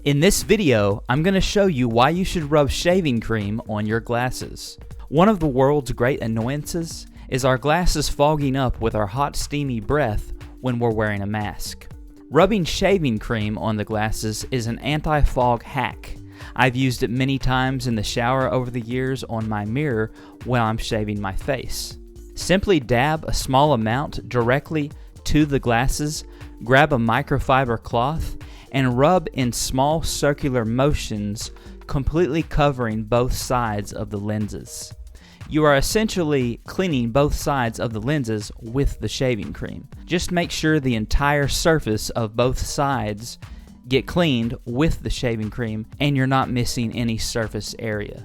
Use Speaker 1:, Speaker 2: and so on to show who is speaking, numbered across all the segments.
Speaker 1: In this video, I'm going to show you why you should rub shaving cream on your glasses. One of the world's great annoyances is our glasses fogging up with our hot steamy breath when we're wearing a mask. Rubbing shaving cream on the glasses is an anti-fog hack. I've used it many times in the shower over the years on my mirror while I'm shaving my face. Simply dab a small amount directly to the glasses, grab a microfiber cloth, and rub in small circular motions, completely covering both sides of the lenses. You are essentially cleaning both sides of the lenses with the shaving cream. Just make sure the entire surface of both sides get cleaned with the shaving cream and you're not missing any surface area.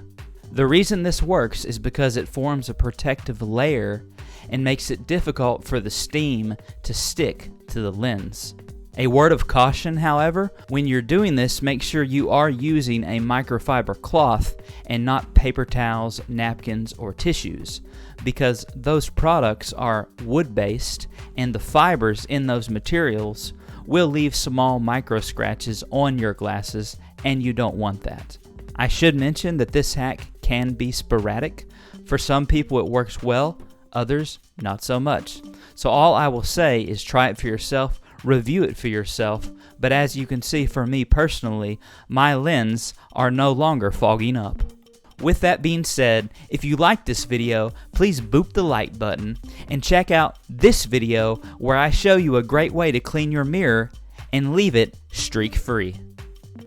Speaker 1: The reason this works is because it forms a protective layer and makes it difficult for the steam to stick to the lens. A word of caution, however, when you're doing this, make sure you are using a microfiber cloth and not paper towels, napkins, or tissues, because those products are wood-based and the fibers in those materials will leave small micro scratches on your glasses, and you don't want that. I should mention that this hack can be sporadic. For some people it works well, others not so much. So all I will say is try it for yourself, review it for yourself, but as you can see for me personally, my lenses are no longer fogging up. With that being said, if you like this video, please boop the like button and check out this video where I show you a great way to clean your mirror and leave it streak free.